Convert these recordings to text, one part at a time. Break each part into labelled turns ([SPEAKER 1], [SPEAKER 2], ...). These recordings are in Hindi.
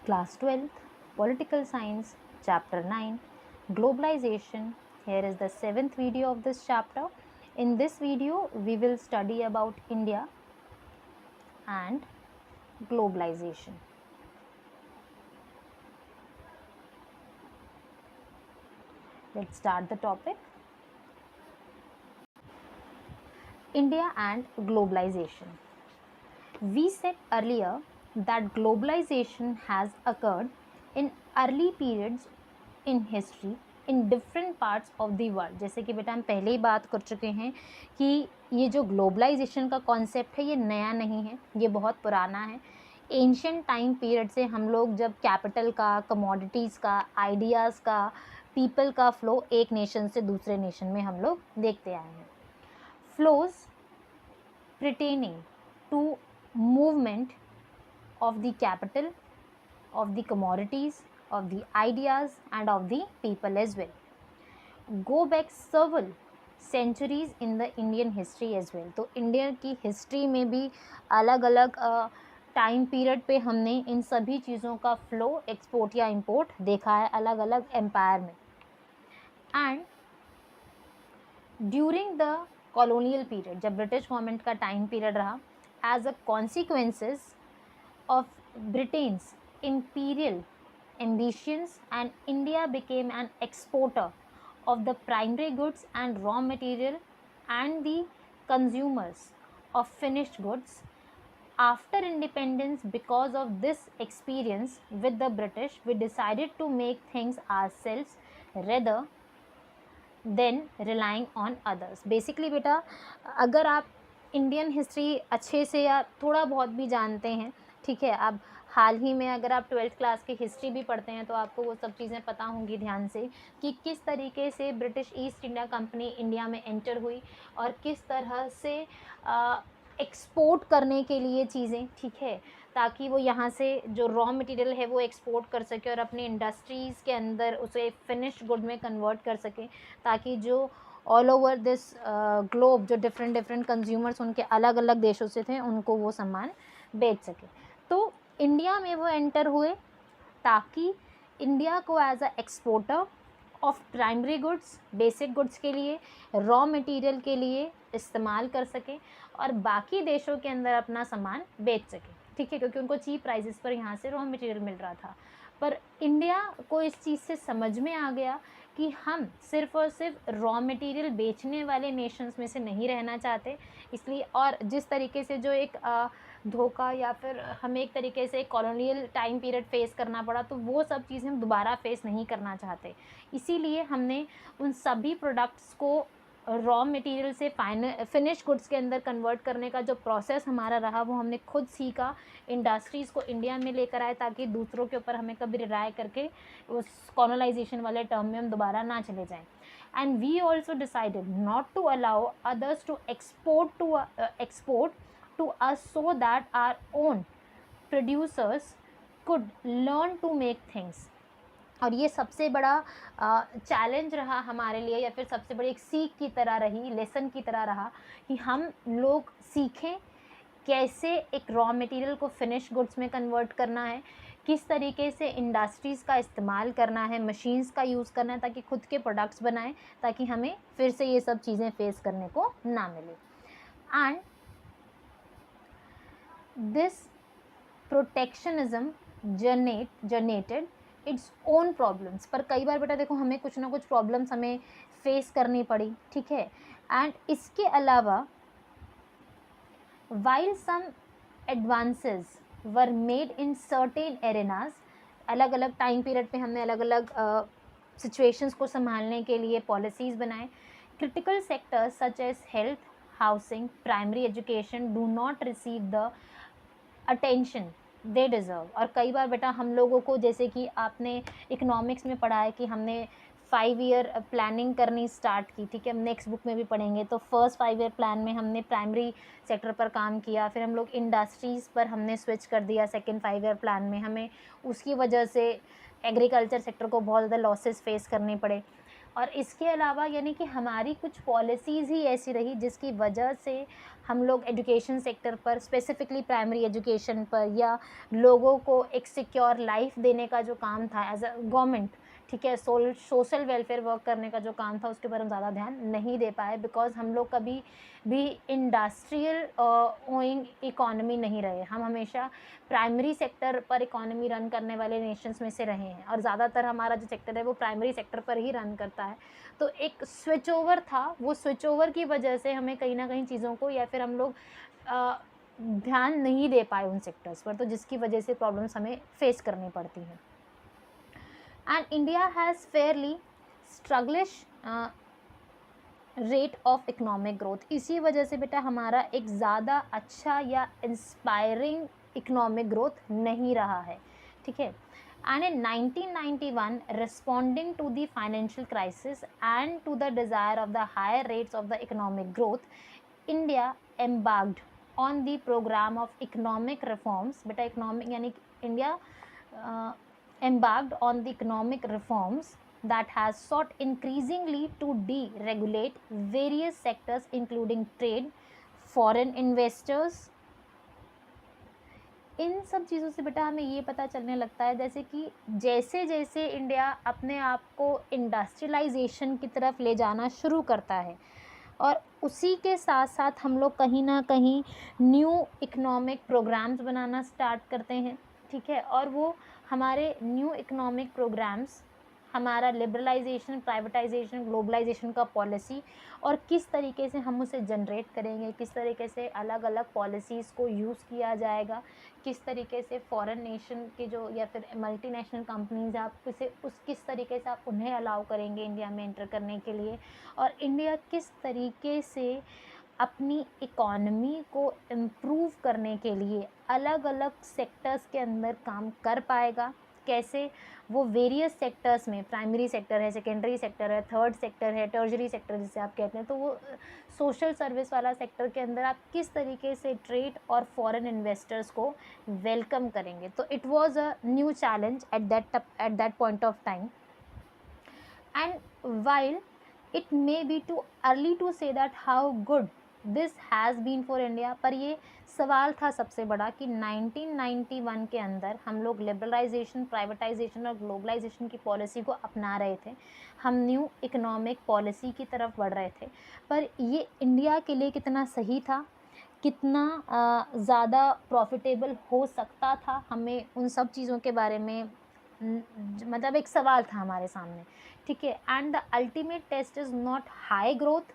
[SPEAKER 1] Class 12th, Political Science, Chapter 9, Globalization. Here is the 7th video of this chapter. In this video, we will study about India and globalization. Let's start the topic. India and globalization. We said earlier that globalization has occurred in early periods in history in different parts of the world. जैसे कि बेटा हम पहले ही बात कर चुके हैं कि ये जो ग्लोबलाइजेशन का कॉन्सेप्ट है ये नया नहीं है, ये बहुत पुराना है. एंशियंट टाइम पीरियड से हम लोग जब कैपिटल का, कमोडिटीज़ का, आइडियाज़ का, पीपल का फ्लो एक नेशन से दूसरे नेशन में हम लोग देखते आए हैं. Flows pertaining to movement of the capital, of the commodities, of the ideas and of the people as well. Go back several centuries in the Indian history as well. तो इंडिया की हिस्ट्री में भी अलग अलग टाइम पीरियड पे हमने इन सभी चीज़ों का फ्लो एक्सपोर्ट या इंपोर्ट देखा है अलग अलग एम्पायर में. And during the colonial period, जब ब्रिटिश गवर्नमेंट का टाइम पीरियड रहा, as a consequences of Britain's imperial ambitions, and India became an exporter of the primary goods and raw material and the consumers of finished goods. After independence, because of this experience with the British, we decided to make things ourselves rather than relying on others. Basically बेटा, अगर आप इंडियन हिस्ट्री अच्छे से या थोड़ा बहुत भी जानते हैं, ठीक है, अब हाल ही में अगर आप 12th क्लास की हिस्ट्री भी पढ़ते हैं तो आपको वो सब चीज़ें पता होंगी ध्यान से कि किस तरीके से British east India company India में एंटर हुई और किस तरह से एक्सपोर्ट करने के लिए चीज़ें, ठीक है, ताकि वो यहाँ से जो रॉ मटेरियल है वो एक्सपोर्ट कर सके और अपनी इंडस्ट्रीज़ के अंदर उसे फिनिश्ड गुड में कन्वर्ट कर सके, ताकि जो ऑल ओवर दिस ग्लोब जो डिफरेंट कंज्यूमर्स उनके अलग अलग देशों से थे उनको वो सामान बेच सके. तो इंडिया में वो एंटर हुए ताकि इंडिया को as a exporter of primary goods, basic goods के लिए, रॉ मटेरियल के लिए इस्तेमाल कर सके और बाकी देशों के अंदर अपना सामान बेच सके, ठीक है, क्योंकि उनको चीप प्राइसेस पर यहाँ से रॉ मटेरियल मिल रहा था. पर इंडिया को इस चीज़ से समझ में आ गया कि हम सिर्फ़ और सिर्फ रॉ मटेरियल बेचने वाले नेशंस में से नहीं रहना चाहते, इसलिए और जिस तरीके से जो एक धोखा या फिर हमें एक तरीके से कॉलोनियल टाइम पीरियड फेस करना पड़ा, तो वो सब चीज़ें हम दोबारा फेस नहीं करना चाहते. इसीलिए हमने उन सभी प्रोडक्ट्स को रॉ मटेरियल से फिनिश गुड्स के अंदर कन्वर्ट करने का जो प्रोसेस हमारा रहा वो हमने खुद सीखा, इंडस्ट्रीज़ को इंडिया में लेकर आए ताकि दूसरों के ऊपर हमें कभी रिलाय करके उस कॉलोनाइजेशन वाले टर्म में हम दोबारा ना चले जाएं. And we also decided not to allow others to export to us so that our own producers could learn to make things. और ये सबसे बड़ा चैलेंज रहा हमारे लिए, या फिर सबसे बड़ी एक सीख की तरह रही, लेसन की तरह रहा कि हम लोग सीखें कैसे एक रॉ मटेरियल को फिनिश गुड्स में कन्वर्ट करना है, किस तरीके से इंडस्ट्रीज़ का इस्तेमाल करना है, मशीन्स का यूज़ करना है ताकि खुद के प्रोडक्ट्स बनाएं, ताकि हमें फिर से ये सब चीज़ें फेस करने को ना मिले. And this protectionism generated its own problems. पर कई बार बेटा देखो हमें कुछ ना कुछ प्रॉब्लम्स हमें फेस करनी पड़ी, ठीक है. एंड इसके अलावा while some advances were made in certain arenas, अलग अलग टाइम पीरियड पे हमने अलग अलग सिचुएशंस को संभालने के लिए पॉलिसीज़ बनाए. Critical sectors such as health, housing, primary education do not receive the attention they deserve. और कई बार बेटा हम लोगों को, जैसे कि आपने इकोनॉमिक्स में पढ़ा है कि हमने 5 ईयर प्लानिंग करनी स्टार्ट की, ठीक है, हम नेक्स्ट बुक में भी पढ़ेंगे. तो फर्स्ट 5 ईयर प्लान में हमने प्राइमरी सेक्टर पर काम किया, फिर हम लोग इंडस्ट्रीज़ पर हमने स्विच कर दिया सेकेंड 5 ईयर प्लान में. हमें उसकी वजह से एग्रीकल्चर सेक्टर को बहुत ज़्यादा लॉसेस फेस करने पड़े. और इसके अलावा यानी कि हमारी कुछ पॉलिसीज़ ही ऐसी रही जिसकी वजह से हम लोग एजुकेशन सेक्टर पर, स्पेसिफिकली प्राइमरी एजुकेशन पर, या लोगों को एक सिक्योर लाइफ देने का जो काम था एज अ गवर्नमेंट, ठीक है, सोशल वेलफेयर वर्क करने का जो काम था उसके ऊपर हम ज़्यादा ध्यान नहीं दे पाए, बिकॉज हम लोग कभी भी इंडस्ट्रियल ओइंग इकोनॉमी नहीं रहे। हम हमेशा प्राइमरी सेक्टर पर इकोनॉमी रन करने वाले नेशंस में से रहे हैं, और ज़्यादातर हमारा जो सेक्टर है वो प्राइमरी सेक्टर पर ही रन करता है। तो एक स्विच ओवर था, वो स्विच ओवर की वजह से हमें कहीं ना कहीं चीज़ों को, या फिर हम लोग ध्यान नहीं दे पाए उन सेक्टर्स पर, तो जिसकी वजह से प्रॉब्लम्स हमें फेस करनी पड़ती हैं। And India has fairly sluggish rate of economic growth. इसी वजह से बेटा हमारा एक ज़्यादा अच्छा या इंस्पायरिंग इकोनॉमिक ग्रोथ नहीं रहा है, ठीक है। And in 1991, responding to the financial crisis and to the desire of the higher rates of the economic growth, India embarked on the program of economic reforms. बेटा इकोनॉमिक यानी India embarked on the economic reforms that has sought increasingly to deregulate various sectors including trade, foreign investors. इन सब चीज़ों से बेटा हमें ये पता चलने लगता है जैसे कि जैसे जैसे इंडिया अपने आप को इंडस्ट्रियलाइजेशन की तरफ ले जाना शुरू करता है, और उसी के साथ साथ हम लोग कहीं ना कहीं न्यू इकोनॉमिक प्रोग्राम्स बनाना स्टार्ट करते हैं, ठीक है। और वो हमारे न्यू इकोनॉमिक प्रोग्राम्स हमारा लिबरलाइजेशन, प्राइवेटाइजेशन, ग्लोबलाइजेशन का पॉलिसी, और किस तरीके से हम उसे जनरेट करेंगे, किस तरीके से अलग अलग पॉलिसीज़ को यूज़ किया जाएगा, किस तरीके से फॉरेन नेशन के जो या फिर मल्टीनेशनल कंपनीज आप उसे किस तरीके से आप उन्हें अलाउ करेंगे इंडिया में एंटर करने के लिए, और इंडिया किस तरीके से अपनी इकॉनमी को इम्प्रूव करने के लिए अलग अलग सेक्टर्स के अंदर काम कर पाएगा, कैसे वो वेरियस सेक्टर्स में, प्राइमरी सेक्टर है, सेकेंडरी सेक्टर है, थर्ड सेक्टर है, टर्जरी सेक्टर जिसे आप कहते हैं, तो वो सोशल सर्विस वाला सेक्टर के अंदर आप किस तरीके से ट्रेड और फॉरेन इन्वेस्टर्स को वेलकम करेंगे। तो it was a new challenge at that point of time. And while it may be too early to say that how good this has been for India, पर ये सवाल था सबसे बड़ा कि 1991 के अंदर हम लोग लिबरलाइजेशन, प्राइवेटाइजेशन और ग्लोबलाइजेशन की पॉलिसी को अपना रहे थे, हम न्यू इकोनॉमिक पॉलिसी की तरफ बढ़ रहे थे, पर ये इंडिया के लिए कितना सही था, कितना ज़्यादा प्रॉफिटेबल हो सकता था, हमें उन सब चीज़ों के बारे में मतलब एक सवाल था हमारे सामने, ठीक है। And the ultimate test is not high growth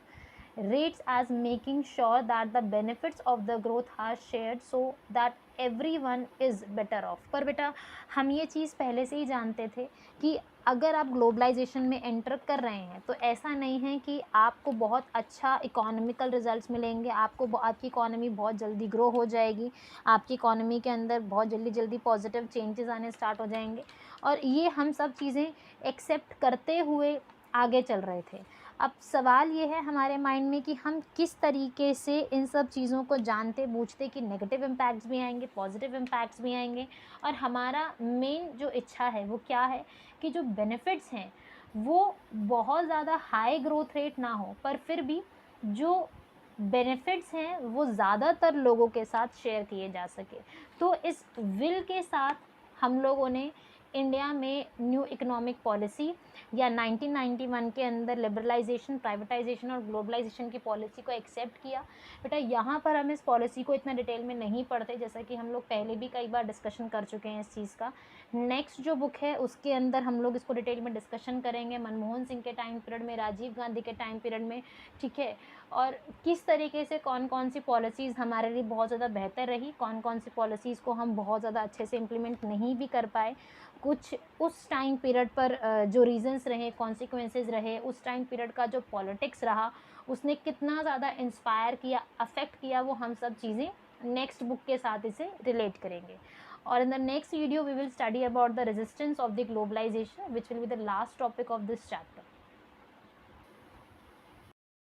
[SPEAKER 1] rates as making sure that the benefits of the growth are shared so that everyone is better off। पर बेटा हम ये चीज़ पहले से ही जानते थे कि अगर आप ग्लोबलाइजेशन में एंटर कर रहे हैं तो ऐसा नहीं है कि आपको बहुत अच्छा इकोनॉमिकल रिजल्ट्स मिलेंगे, आपकी इकोनॉमी बहुत जल्दी ग्रो हो जाएगी, आपकी इकोनॉमी के अंदर बहुत जल्दी जल्दी पॉजिटिव चेंजेस आने स्टार्ट हो जाएंगे, और ये हम सब चीज़ें एक्सेप्ट करते हुए आगे चल रहे थे। अब सवाल ये है हमारे माइंड में कि हम किस तरीके से इन सब चीज़ों को जानते बूझते कि नेगेटिव इम्पैक्ट्स भी आएंगे, पॉजिटिव इम्पैक्ट्स भी आएंगे, और हमारा मेन जो इच्छा है वो क्या है कि जो बेनिफिट्स हैं वो बहुत ज़्यादा हाई ग्रोथ रेट ना हो, पर फिर भी जो बेनिफिट्स हैं वो ज़्यादातर लोगों के साथ शेयर किए जा सके। तो इस विल के साथ हम लोगों ने इंडिया में न्यू इकोनॉमिक पॉलिसी या 1991 के अंदर लिबरलाइजेशन, प्राइवेटाइजेशन और ग्लोबलाइजेशन की पॉलिसी को एक्सेप्ट किया। बेटा यहाँ पर हम इस पॉलिसी को इतना डिटेल में नहीं पढ़ते, जैसा कि हम लोग पहले भी कई बार डिस्कशन कर चुके हैं इस चीज़ का। नेक्स्ट जो बुक है उसके अंदर हम लोग इसको डिटेल में डिस्कशन करेंगे, मनमोहन सिंह के टाइम पीरियड में, राजीव गांधी के टाइम पीरियड में, ठीक है, और किस तरीके से कौन कौन सी पॉलिसीज़ हमारे लिए बहुत ज़्यादा बेहतर रही, कौन कौन सी पॉलिसीज़ को हम बहुत ज़्यादा अच्छे से इम्प्लीमेंट नहीं भी कर पाए, कुछ उस टाइम पीरियड पर जो रीजंस रहे, कॉन्सिक्वेंसेस रहे, उस टाइम पीरियड का जो पॉलिटिक्स रहा उसने कितना ज़्यादा इंस्पायर किया, अफेक्ट किया, वो हम सब चीज़ें नेक्स्ट बुक के साथ इसे रिलेट करेंगे। और in the next video we will study about the resistance of the globalisation which will be the last topic of this chapter.